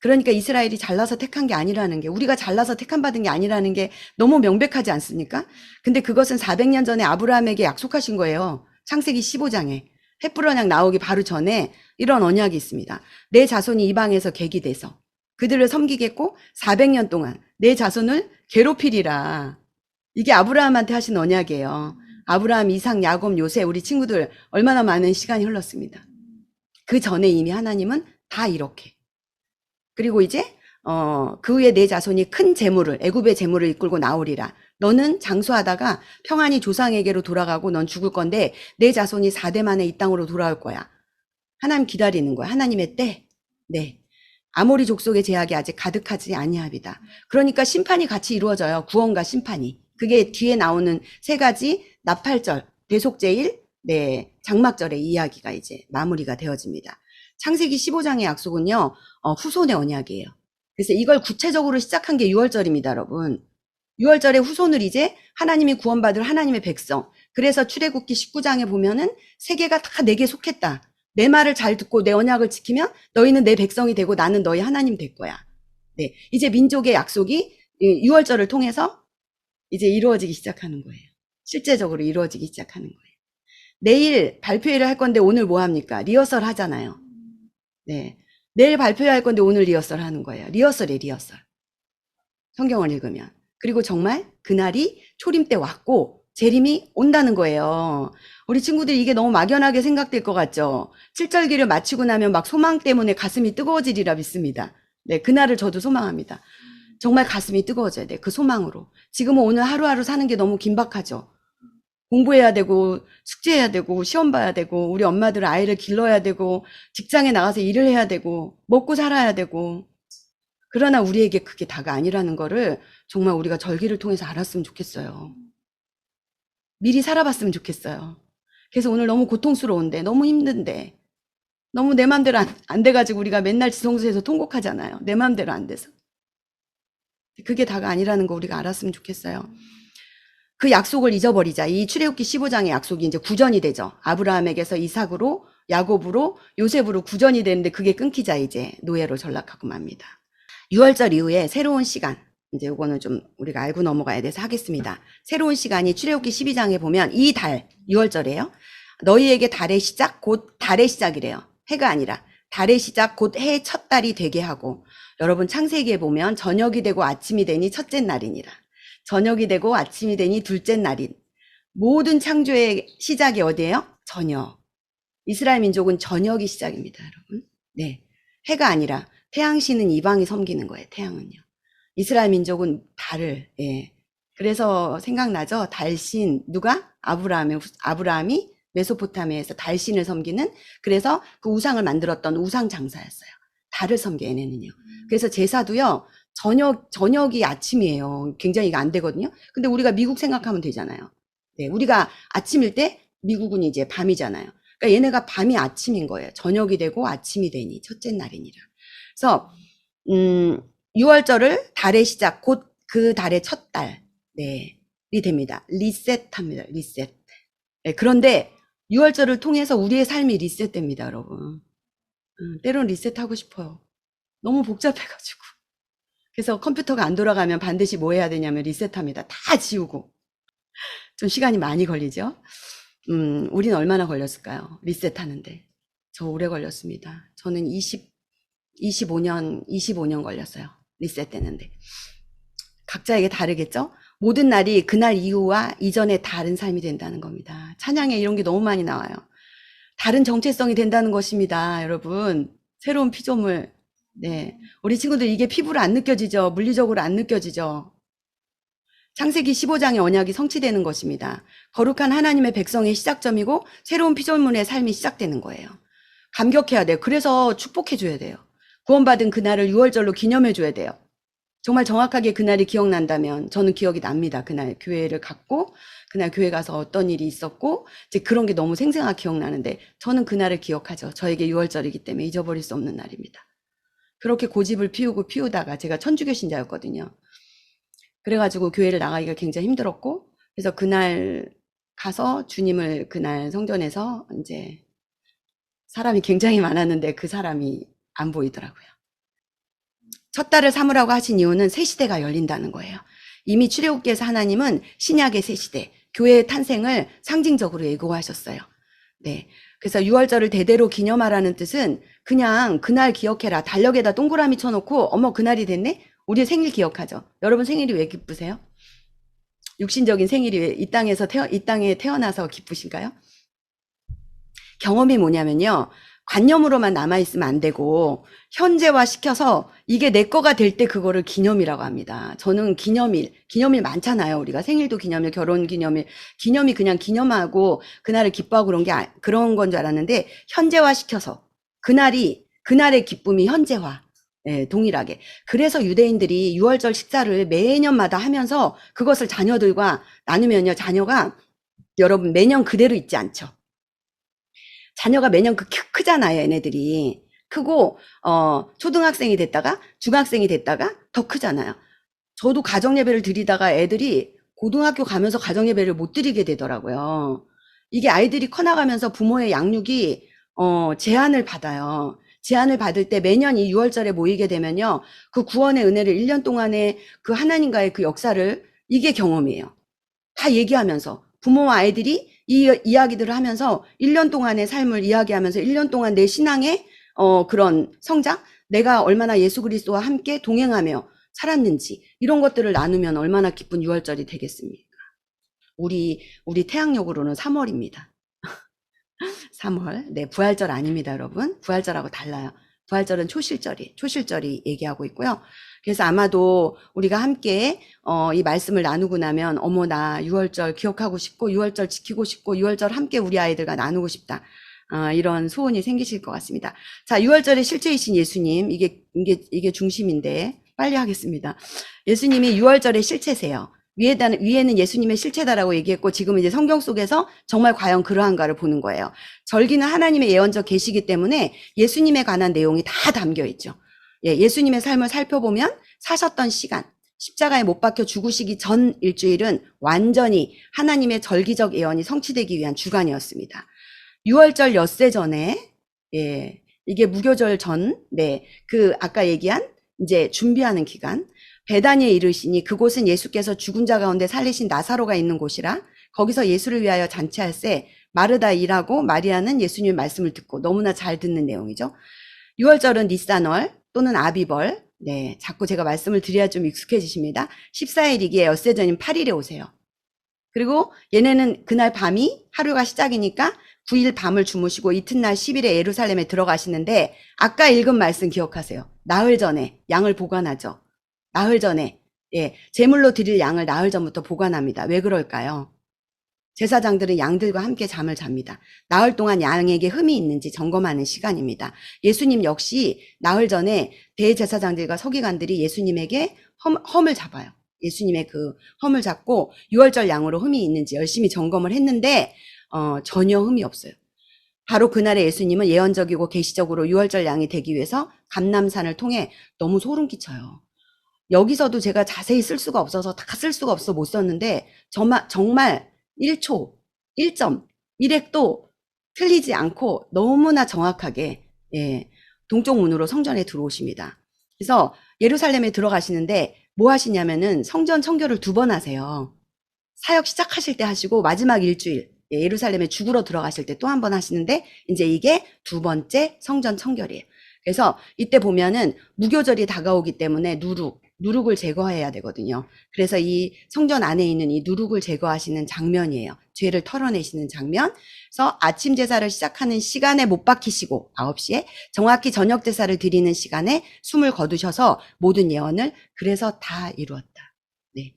그러니까 이스라엘이 잘나서 택한 게 아니라는 게, 우리가 잘나서 택함 받은 게 아니라는 게 너무 명백하지 않습니까? 근데 그것은 400년 전에 아브라함에게 약속하신 거예요. 창세기 15장에. 햇불 언약 나오기 바로 전에 이런 언약이 있습니다. 내 자손이 이방에서 객이 돼서 그들을 섬기겠고 400년 동안 내 자손을 괴롭히리라. 이게 아브라함한테 하신 언약이에요. 아브라함, 이삭, 야곱, 요셉, 우리 친구들 얼마나 많은 시간이 흘렀습니다. 그 전에 이미 하나님은 다 이렇게. 그리고 이제 그 후에 내 자손이 큰 재물을, 애굽의 재물을 이끌고 나오리라. 너는 장수하다가 평안히 조상에게로 돌아가고 넌 죽을 건데 내 자손이 4대 만에 이 땅으로 돌아올 거야. 하나님 기다리는 거야. 하나님의 때. 네. 아모리 족속의 제약이 아직 가득하지 아니합니다. 그러니까 심판이 같이 이루어져요. 구원과 심판이. 그게 뒤에 나오는 세 가지 나팔절, 대속제일, 장막절의 이야기가 이제 마무리가 되어집니다. 창세기 15장의 약속은요, 후손의 언약이에요. 그래서 이걸 구체적으로 시작한 게 6월절입니다, 여러분. 6월절에 후손을 이제 하나님이 구원받을 하나님의 백성. 그래서 출애굽기 19장에 보면은 세계가 다 내게 속했다. 내 말을 잘 듣고 내 언약을 지키면 너희는 내 백성이 되고 나는 너희 하나님 될 거야. 네. 이제 민족의 약속이 6월절을 통해서 이제 이루어지기 시작하는 거예요. 실제적으로 이루어지기 시작하는 거예요. 내일 발표회를 할 건데 오늘 뭐 합니까? 리허설 하잖아요. 네. 내일 발표할 건데 오늘 리허설 하는 거예요. 리허설이에요, 리허설. 성경을 읽으면. 그리고 정말 그날이 초림 때 왔고 재림이 온다는 거예요. 우리 친구들이 이게 너무 막연하게 생각될 것 같죠? 7절기를 마치고 나면 막 소망 때문에 가슴이 뜨거워지리라 믿습니다. 네, 그날을 저도 소망합니다. 정말 가슴이 뜨거워져야 돼, 그 소망으로. 지금은 오늘 하루하루 사는 게 너무 긴박하죠. 공부해야 되고 숙제해야 되고 시험 봐야 되고 우리 엄마들은 아이를 길러야 되고 직장에 나가서 일을 해야 되고 먹고 살아야 되고. 그러나 우리에게 그게 다가 아니라는 거를 정말 우리가 절기를 통해서 알았으면 좋겠어요. 미리 살아봤으면 좋겠어요. 그래서 오늘 너무 고통스러운데, 너무 힘든데, 너무 내 맘대로 안 돼가지고 우리가 맨날 지성소에서 통곡하잖아요. 내 맘대로 안 돼서. 그게 다가 아니라는 거 우리가 알았으면 좋겠어요. 그 약속을 잊어버리자. 이 출애굽기 15장의 약속이 이제 구전이 되죠. 아브라함에게서 이삭으로, 야곱으로, 요셉으로 구전이 되는데 그게 끊기자 이제 노예로 전락하고 맙니다. 6월절 이후에 새로운 시간, 이제 요거는 좀 우리가 알고 넘어가야 돼서 하겠습니다. 새로운 시간이 출애굽기 12장에 보면 이 달, 6월절이에요. 너희에게 달의 시작, 곧 달의 시작이래요. 해가 아니라 달의 시작, 곧 해의 첫 달이 되게 하고. 여러분 창세기에 보면 저녁이 되고 아침이 되니 첫째 날이니라. 저녁이 되고 아침이 되니 둘째 날인. 모든 창조의 시작이 어디예요? 저녁. 이스라엘 민족은 저녁이 시작입니다, 여러분. 네, 해가 아니라 태양신은 이방이 섬기는 거예요. 태양은요. 이스라엘 민족은 달을. 그래서 생각나죠? 달신. 누가? 아브라함이 메소포타미아에서 달신을 섬기는, 그래서 그 우상을 만들었던 우상 장사였어요. 달을 섬겨, 얘네는요. 그래서 제사도요, 저녁이 아침이에요. 굉장히 이게 안 되거든요. 근데 우리가 미국 생각하면 되잖아요. 네, 우리가 아침일 때 미국은 이제 밤이잖아요. 그러니까 얘네가 밤이 아침인 거예요. 저녁이 되고 아침이 되니 첫째 날이니라. 그래서 6월절을 달의 시작, 곧 그 달의 첫 달, 네, 이 됩니다. 리셋합니다. 리셋. 네, 그런데 6월절을 통해서 우리의 삶이 리셋됩니다, 여러분. 때론 리셋하고 싶어요. 너무 복잡해가지고. 그래서 컴퓨터가 안 돌아가면 반드시 뭐 해야 되냐면 리셋합니다. 다 지우고. 좀 시간이 많이 걸리죠? 우리는 얼마나 걸렸을까요? 리셋하는데. 저 오래 걸렸습니다. 저는 25년 걸렸어요. 리셋되는데. 각자에게 다르겠죠? 모든 날이 그날 이후와 이전에 다른 삶이 된다는 겁니다. 찬양에 이런 게 너무 많이 나와요. 다른 정체성이 된다는 것입니다, 여러분. 새로운 피조물. 네. 우리 친구들 이게 피부로 안 느껴지죠? 물리적으로 안 느껴지죠? 창세기 15장의 언약이 성취되는 것입니다. 거룩한 하나님의 백성의 시작점이고 새로운 피조물의 삶이 시작되는 거예요. 감격해야 돼요. 그래서 축복해줘야 돼요. 구원받은 그날을 6월절로 기념해줘야 돼요. 정말 정확하게 그날이 기억난다면 저는 기억이 납니다. 그날 교회를 갔고 그날 교회 가서 어떤 일이 있었고 이제 그런 게 너무 생생하게 기억나는데 저는 그날을 기억하죠. 저에게 6월절이기 때문에 잊어버릴 수 없는 날입니다. 그렇게 고집을 피우다가 제가 천주교 신자였거든요. 그래가지고 교회를 나가기가 굉장히 힘들었고 그래서 그날 가서 주님을 그날 성전에서 이제 사람이 굉장히 많았는데 그 사람이 안 보이더라고요. 첫 달을 삼으라고 하신 이유는 새 시대가 열린다는 거예요. 이미 출애굽기에서 하나님은 신약의 새 시대, 교회의 탄생을 상징적으로 예고하셨어요. 네. 그래서 6월절을 대대로 기념하라는 뜻은 그냥 그날 기억해라. 달력에다 동그라미 쳐놓고 어머 그날이 됐네? 우리 생일 기억하죠. 여러분 생일이 왜 기쁘세요? 육신적인 생일이 왜 이 땅에 태어나서 기쁘신가요? 경험이 뭐냐면요. 관념으로만 남아있으면 안 되고 현재화 시켜서 이게 내 거가 될 때 그거를 기념이라고 합니다. 저는 기념일 많잖아요. 우리가 생일도 기념일, 결혼 기념일, 기념이 그냥 기념하고 그날을 기뻐하고 그런 건 줄 알았는데 현재화 시켜서 그날의 기쁨이 현재화. 네, 동일하게. 그래서 유대인들이 6월절 식사를 매년마다 하면서 그것을 자녀들과 나누면요. 자녀가 여러분 매년 그대로 있지 않죠. 자녀가 매년 크잖아요, 얘네들이. 크고, 초등학생이 됐다가, 중학생이 됐다가 더 크잖아요. 저도 가정예배를 드리다가 애들이 고등학교 가면서 가정예배를 못 드리게 되더라고요. 이게 아이들이 커나가면서 부모의 양육이, 제한을 받아요. 제한을 받을 때 매년 이 6월절에 모이게 되면요. 그 구원의 은혜를 1년 동안의 그 하나님과의 그 역사를, 이게 경험이에요. 다 얘기하면서. 부모와 아이들이 이 이야기들을 하면서 1년 동안의 삶을 이야기하면서 1년 동안 내 신앙의 그런 성장, 내가 얼마나 예수 그리스도와 함께 동행하며 살았는지 이런 것들을 나누면 얼마나 기쁜 6월절이 되겠습니까? 우리 태양력으로는 3월입니다. 3월. 네, 부활절 아닙니다, 여러분. 부활절하고 달라요. 부활절은 초실절이 얘기하고 있고요. 그래서 아마도 우리가 함께 이 말씀을 나누고 나면 어머 나 6월절 기억하고 싶고 6월절 지키고 싶고 6월절 함께 우리 아이들과 나누고 싶다. 이런 소원이 생기실 것 같습니다. 자, 6월절의 실제이신 예수님, 이게 중심인데 빨리 하겠습니다. 예수님이 6월절의 실체세요. 위에는 예수님의 실체다라고 얘기했고 지금은 이제 성경 속에서 정말 과연 그러한가를 보는 거예요. 절기는 하나님의 예언적 계시이기 때문에 예수님에 관한 내용이 다 담겨 있죠. 예, 예수님의 삶을 살펴보면 사셨던 시간, 십자가에 못 박혀 죽으시기 전 일주일은 완전히 하나님의 절기적 예언이 성취되기 위한 주간이었습니다. 6월절 엿새 전에, 예, 이게 무교절 전, 네, 아까 얘기한 이제 준비하는 기간, 베다니에 이르시니 그곳은 예수께서 죽은 자 가운데 살리신 나사로가 있는 곳이라 거기서 예수를 위하여 잔치할새 마르다 일하고 마리아는 예수님의 말씀을 듣고 너무나 잘 듣는 내용이죠. 6월절은 니산월 또는 아비벌. 네, 자꾸 제가 말씀을 드려야 좀 익숙해지십니다. 14일이기에 엿새 전인 8일에 오세요. 그리고 얘네는 그날 밤이 하루가 시작이니까 9일 밤을 주무시고 이튿날 10일에 예루살렘에 들어가시는데 아까 읽은 말씀 기억하세요. 나흘 전에 양을 보관하죠. 나흘 전에, 예, 제물로 드릴 양을 나흘 전부터 보관합니다. 왜 그럴까요? 제사장들은 양들과 함께 잠을 잡니다. 나흘 동안 양에게 흠이 있는지 점검하는 시간입니다. 예수님 역시 나흘 전에 대제사장들과 서기관들이 예수님에게 험을 잡아요. 예수님의 그 험을 잡고 유월절 양으로 흠이 있는지 열심히 점검을 했는데 전혀 흠이 없어요. 바로 그날에 예수님은 예언적이고 계시적으로 유월절 양이 되기 위해서 감람산을 통해 너무 소름 끼쳐요. 여기서도 제가 자세히 쓸 수가 없어서 다 쓸 수가 없어 못 썼는데 정말 1초, 1점, 1획도 틀리지 않고 너무나 정확하게 동쪽 문으로 성전에 들어오십니다. 그래서 예루살렘에 들어가시는데 뭐 하시냐면은 성전 청결을 2번 하세요. 사역 시작하실 때 하시고 마지막 일주일 예루살렘에 죽으러 들어가실 때 또 한 번 하시는데 이제 이게 2번째 성전 청결이에요. 그래서 이때 보면은 무교절이 다가오기 때문에 누룩을 제거해야 되거든요. 그래서 이 성전 안에 있는 이 누룩을 제거하시는 장면이에요. 죄를 털어내시는 장면. 그래서 아침 제사를 시작하는 시간에 못 박히시고 9시에 정확히 저녁 제사를 드리는 시간에 숨을 거두셔서 모든 예언을 그래서 다 이루었다. 네.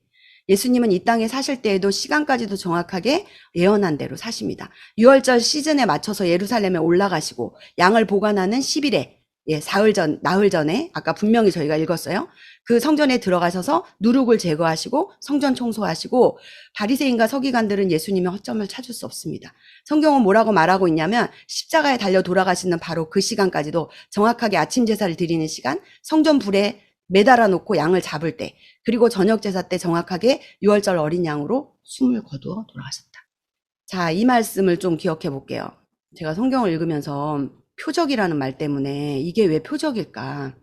예수님은 이 땅에 사실 때에도 시간까지도 정확하게 예언한 대로 사십니다. 유월절 시즌에 맞춰서 예루살렘에 올라가시고 양을 보관하는 10일에 나흘 전에 아까 분명히 저희가 읽었어요. 그 성전에 들어가셔서 누룩을 제거하시고 성전 청소하시고 바리새인과 서기관들은 예수님의 허점을 찾을 수 없습니다. 성경은 뭐라고 말하고 있냐면 십자가에 달려 돌아가시는 바로 그 시간까지도 정확하게 아침 제사를 드리는 시간, 성전 불에 매달아 놓고 양을 잡을 때, 그리고 저녁 제사 때 정확하게 유월절 어린 양으로 숨을 거두어 돌아가셨다. 자, 이 말씀을 좀 기억해 볼게요. 제가 성경을 읽으면서 표적이라는 말 때문에 이게 왜 표적일까?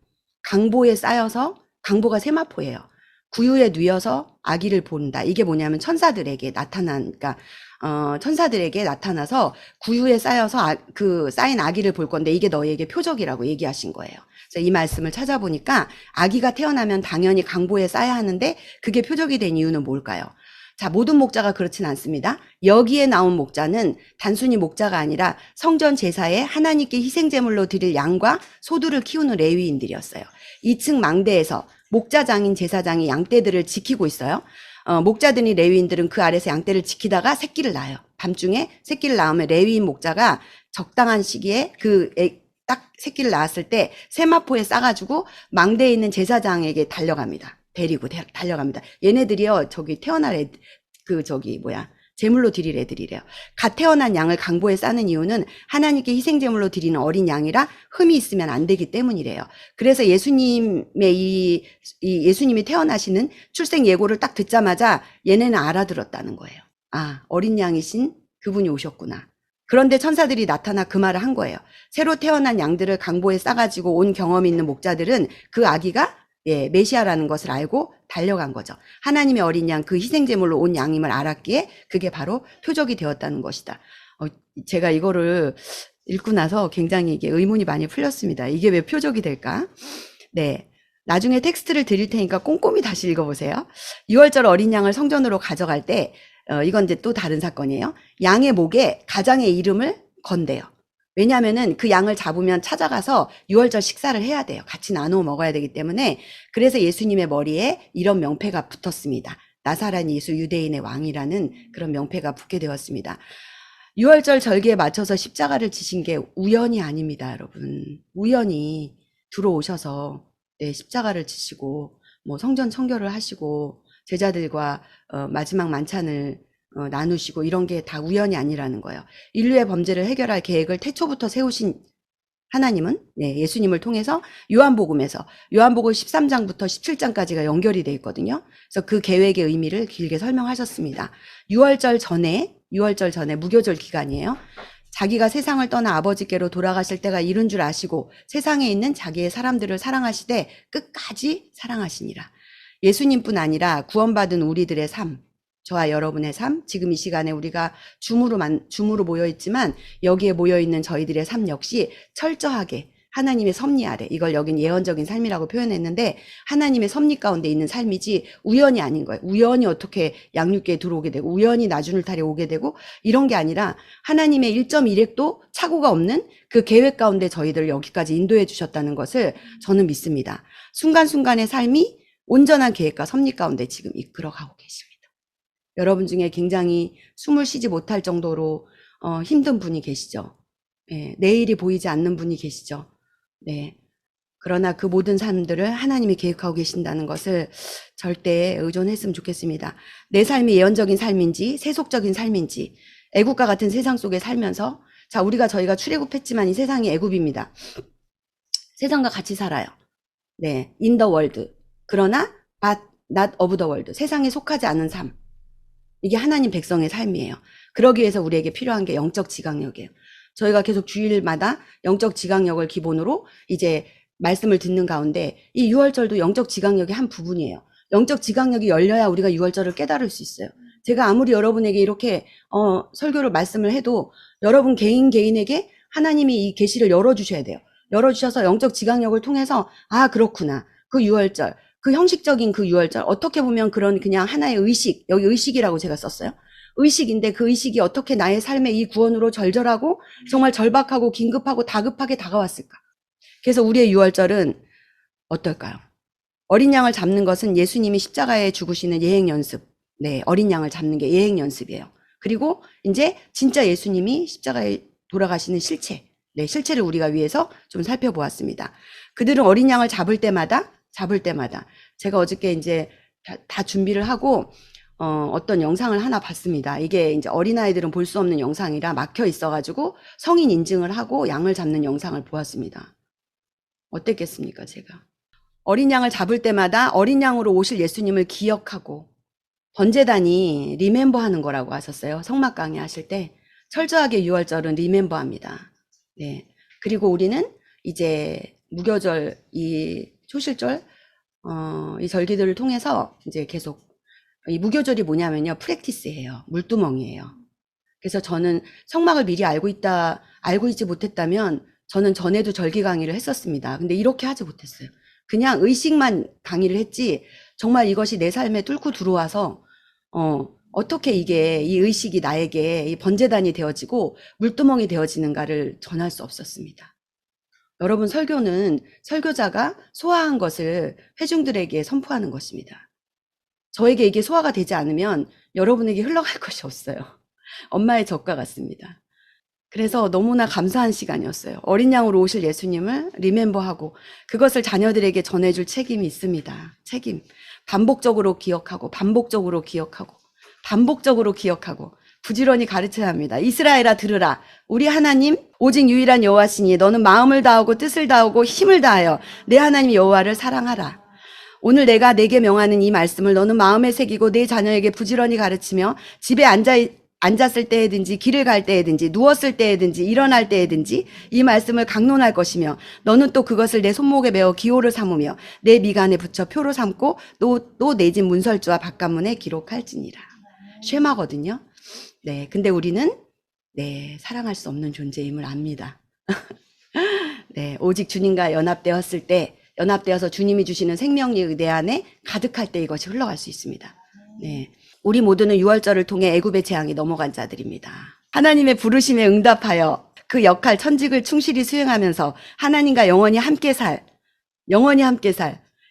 강보에 쌓여서 강보가 세마포예요. 구유에 뉘어서 아기를 본다. 이게 뭐냐면 천사들에게 나타나서 구유에 쌓여서 쌓인 아기를 볼 건데 이게 너희에게 표적이라고 얘기하신 거예요. 그래서 이 말씀을 찾아보니까 아기가 태어나면 당연히 강보에 쌓여야 하는데 그게 표적이 된 이유는 뭘까요? 자, 모든 목자가 그렇진 않습니다. 여기에 나온 목자는 단순히 목자가 아니라 성전 제사에 하나님께 희생제물로 드릴 양과 소들을 키우는 레위인들이었어요. 2층 망대에서 목자장인 제사장이 양떼들을 지키고 있어요. 목자들이 레위인들은 그 아래서 양떼를 지키다가 새끼를 낳아요. 밤중에 새끼를 낳으면 레위인 목자가 적당한 시기에 딱 새끼를 낳았을 때 세마포에 싸가지고 망대에 있는 제사장에게 달려갑니다. 데리고 달려갑니다. 얘네들이요, 태어날 제물로 드릴 애들이래요. 갓 태어난 양을 강보에 싸는 이유는 하나님께 희생제물로 드리는 어린 양이라 흠이 있으면 안 되기 때문이래요. 그래서 예수님이 태어나시는 출생 예고를 딱 듣자마자 얘네는 알아들었다는 거예요. 아, 어린 양이신 그분이 오셨구나. 그런데 천사들이 나타나 그 말을 한 거예요. 새로 태어난 양들을 강보에 싸가지고 온 경험이 있는 목자들은 그 아기가 메시아라는 것을 알고 달려간 거죠. 하나님의 어린 양, 그 희생제물로 온 양임을 알았기에 그게 바로 표적이 되었다는 것이다. 제가 이거를 읽고 나서 굉장히 이게 의문이 많이 풀렸습니다. 이게 왜 표적이 될까? 네. 나중에 텍스트를 드릴 테니까 꼼꼼히 다시 읽어보세요. 유월절 어린 양을 성전으로 가져갈 때, 이건 이제 또 다른 사건이에요. 양의 목에 가장의 이름을 건대요. 왜냐하면은 그 양을 잡으면 찾아가서 유월절 식사를 해야 돼요. 같이 나누어 먹어야 되기 때문에. 그래서 예수님의 머리에 이런 명패가 붙었습니다. 나사렛 예수 유대인의 왕이라는 그런 명패가 붙게 되었습니다. 유월절 절기에 맞춰서 십자가를 지신 게 우연이 아닙니다, 여러분. 우연히 들어오셔서 십자가를 지시고 성전 청결을 하시고 제자들과 마지막 만찬을 나누시고 이런 게 다 우연이 아니라는 거예요. 인류의 범죄를 해결할 계획을 태초부터 세우신 하나님은 예수님을 통해서 요한복음 13장부터 17장까지가 연결이 돼 있거든요. 그래서 그 계획의 의미를 길게 설명하셨습니다. 유월절 전에 무교절 기간이에요. 자기가 세상을 떠나 아버지께로 돌아가실 때가 이른 줄 아시고 세상에 있는 자기의 사람들을 사랑하시되 끝까지 사랑하시니라. 예수님뿐 아니라 구원받은 우리들의 삶, 저와 여러분의 삶, 지금 이 시간에 우리가 줌으로 모여있지만 여기에 모여있는 저희들의 삶 역시 철저하게 하나님의 섭리 아래, 이걸 여긴 예언적인 삶이라고 표현했는데 하나님의 섭리 가운데 있는 삶이지 우연이 아닌 거예요. 우연히 어떻게 양육계에 들어오게 되고 우연히 나주늘탈에 오게 되고 이런 게 아니라 하나님의 1.1획도 착오가 없는 그 계획 가운데 저희들을 여기까지 인도해 주셨다는 것을 저는 믿습니다. 순간순간의 삶이 온전한 계획과 섭리 가운데 지금 이끌어가고 계십니다. 여러분 중에 굉장히 숨을 쉬지 못할 정도로 힘든 분이 계시죠. 예, 내일이 보이지 않는 분이 계시죠. 네. 그러나 그 모든 삶들을 하나님이 계획하고 계신다는 것을 절대 의존했으면 좋겠습니다. 내 삶이 예언적인 삶인지 세속적인 삶인지 애국과 같은 세상 속에 살면서 자 우리가 저희가 출애굽했지만 이 세상이 애굽입니다. 세상과 같이 살아요. 네, in the world. 그러나 but not of the world. 세상에 속하지 않은 삶. 이게 하나님 백성의 삶이에요. 그러기 위해서 우리에게 필요한 게 영적 지각력이에요. 저희가 계속 주일마다 영적 지각력을 기본으로 이제 말씀을 듣는 가운데 이 유월절도 영적 지각력의 한 부분이에요. 영적 지각력이 열려야 우리가 유월절을 깨달을 수 있어요. 제가 아무리 여러분에게 이렇게 설교를 말씀을 해도 여러분 개인에게 하나님이 이 계시를 열어주셔야 돼요. 열어주셔서 영적 지각력을 통해서 아 그렇구나. 그 유월절. 그 형식적인 그 유월절 어떻게 보면 그런 그냥 하나의 의식 여기 의식이라고 제가 썼어요. 의식인데 그 의식이 어떻게 나의 삶의 이 구원으로 절절하고 정말 절박하고 긴급하고 다급하게 다가왔을까. 그래서 우리의 유월절은 어떨까요? 어린 양을 잡는 것은 예수님이 십자가에 죽으시는 예행 연습. 네, 어린 양을 잡는 게 예행 연습이에요. 그리고 이제 진짜 예수님이 십자가에 돌아가시는 실체. 네, 실체를 우리가 위해서 좀 살펴보았습니다. 그들은 어린 양을 잡을 때마다 제가 어저께 이제 다 준비를 하고 어떤 영상을 하나 봤습니다. 이게 이제 어린아이들은 볼 수 없는 영상이라 막혀 있어가지고 성인 인증을 하고 양을 잡는 영상을 보았습니다. 어땠겠습니까, 제가? 어린 양을 잡을 때마다 어린 양으로 오실 예수님을 기억하고 번제단이 리멤버 하는 거라고 하셨어요. 성막 강의 하실 때 철저하게 유월절은 리멤버 합니다. 네. 그리고 우리는 이제 무교절 이 초실절 이 절기들을 통해서 이제 계속 이 무교절이 뭐냐면요. 프랙티스예요. 물두멍이에요. 그래서 저는 성막을 미리 알고 있지 못했다면 저는 전에도 절기 강의를 했었습니다. 근데 이렇게 하지 못했어요. 그냥 의식만 강의를 했지 정말 이것이 내 삶에 뚫고 들어와서 어떻게 이게 이 의식이 나에게 이 번제단이 되어지고 물두멍이 되어지는가를 전할 수 없었습니다. 여러분 설교는 설교자가 소화한 것을 회중들에게 선포하는 것입니다. 저에게 이게 소화가 되지 않으면 여러분에게 흘러갈 것이 없어요. 엄마의 젖과 같습니다. 그래서 너무나 감사한 시간이었어요. 어린 양으로 오실 예수님을 리멤버하고 그것을 자녀들에게 전해줄 책임이 있습니다. 책임. 반복적으로 기억하고 부지런히 가르쳐야 합니다. 이스라엘아 들으라. 우리 하나님 오직 유일한 여호와시니 너는 마음을 다하고 뜻을 다하고 힘을 다하여 내 하나님 여호와를 사랑하라. 오늘 내가 내게 명하는 이 말씀을 너는 마음에 새기고 내 자녀에게 부지런히 가르치며 집에 앉았을 때에든지 길을 갈 때에든지 누웠을 때에든지 일어날 때에든지 이 말씀을 강론할 것이며 너는 또 그것을 내 손목에 메어 기호를 삼으며 내 미간에 붙여 표로 삼고 또 내 집 문설주와 바깥문에 기록할지니라. 쉐마거든요. 네, 근데 우리는 네 사랑할 수 없는 존재임을 압니다. 네, 오직 주님과 연합되어서 주님이 주시는 생명력 내 안에 가득할 때 이것이 흘러갈 수 있습니다. 네. 우리 모두는 유월절을 통해 애굽의 재앙이 넘어간 자들입니다. 하나님의 부르심에 응답하여 그 역할 천직을 충실히 수행하면서 하나님과 영원히 함께 살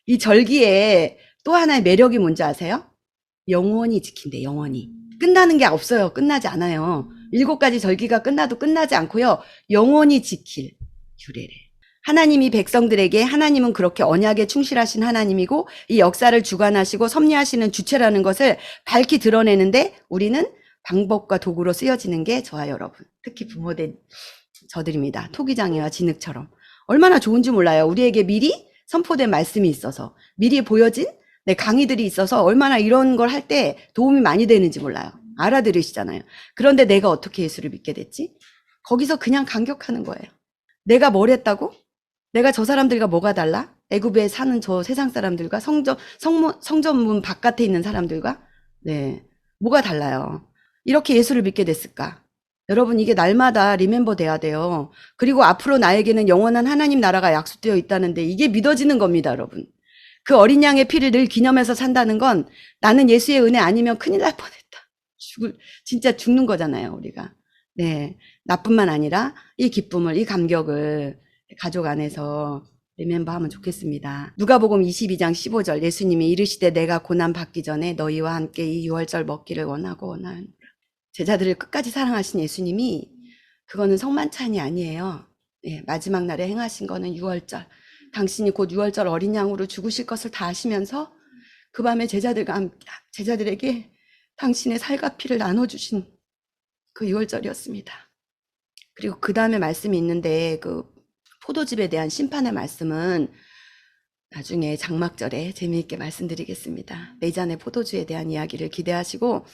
이 절기에 또 하나의 매력이 뭔지 아세요? 영원히 지킨대. 영원히 끝나는 게 없어요. 끝나지 않아요. 7가지 절기가 끝나도 끝나지 않고요. 영원히 지킬 규례래. 하나님이 백성들에게 하나님은 그렇게 언약에 충실하신 하나님이고 이 역사를 주관하시고 섭리하시는 주체라는 것을 밝히 드러내는데 우리는 방법과 도구로 쓰여지는 게 저와 여러분, 특히 부모된 저들입니다. 토기장이와 진흙처럼. 얼마나 좋은지 몰라요. 우리에게 미리 선포된 말씀이 있어서 미리 보여진 강의들이 있어서 얼마나 이런 걸 할 때 도움이 많이 되는지 몰라요. 알아들으시잖아요. 그런데 내가 어떻게 예수를 믿게 됐지? 거기서 그냥 감격하는 거예요. 내가 뭘 했다고? 내가 저 사람들과 뭐가 달라? 애굽에 사는 저 세상 사람들과 성전문 바깥에 있는 사람들과 네, 뭐가 달라요? 이렇게 예수를 믿게 됐을까? 여러분 이게 날마다 리멤버 돼야 돼요. 그리고 앞으로 나에게는 영원한 하나님 나라가 약속되어 있다는데 이게 믿어지는 겁니다, 여러분. 그 어린 양의 피를 늘 기념해서 산다는 건 나는 예수의 은혜 아니면 큰일 날 뻔했다. 진짜 죽는 거잖아요, 우리가. 네, 나뿐만 아니라 이 기쁨을, 이 감격을 가족 안에서 리멤버 하면 좋겠습니다. 누가복음 22장 15절 예수님이 이르시되 내가 고난 받기 전에 너희와 함께 이 유월절 먹기를 원하고 원하노라. 제자들을 끝까지 사랑하신 예수님이 그거는 성만찬이 아니에요. 예, 마지막 날에 행하신 거는 유월절. 당신이 곧 유월절 어린 양으로 죽으실 것을 다 아시면서 그 밤에 제자들에게 당신의 살과 피를 나눠주신 그 유월절이었습니다. 그리고 그 다음에 말씀이 있는데 그 포도즙에 대한 심판의 말씀은 나중에 장막절에 재미있게 말씀드리겠습니다. 네 잔의 포도주에 대한 이야기를 기대하시고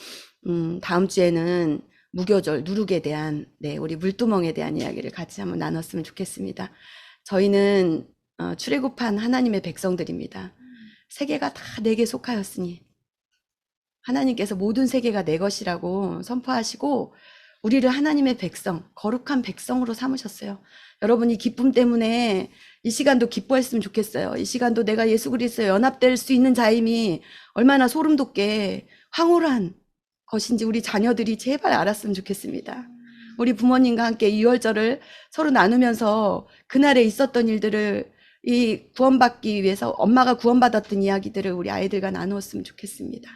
다음 주에는 무교절, 누룩에 대한 우리 물두멍에 대한 이야기를 같이 한번 나눴으면 좋겠습니다. 저희는 출애굽한 하나님의 백성들입니다. 세계가 다 내게 속하였으니 하나님께서 모든 세계가 내 것이라고 선포하시고 우리를 하나님의 백성, 거룩한 백성으로 삼으셨어요. 여러분이 기쁨 때문에 이 시간도 기뻐했으면 좋겠어요. 이 시간도 내가 예수 그리스도에 연합될 수 있는 자임이 얼마나 소름 돋게 황홀한 것인지 우리 자녀들이 제발 알았으면 좋겠습니다. 우리 부모님과 함께 이 유월절을 서로 나누면서 그날에 있었던 일들을 이 구원받기 위해서 엄마가 구원받았던 이야기들을 우리 아이들과 나누었으면 좋겠습니다.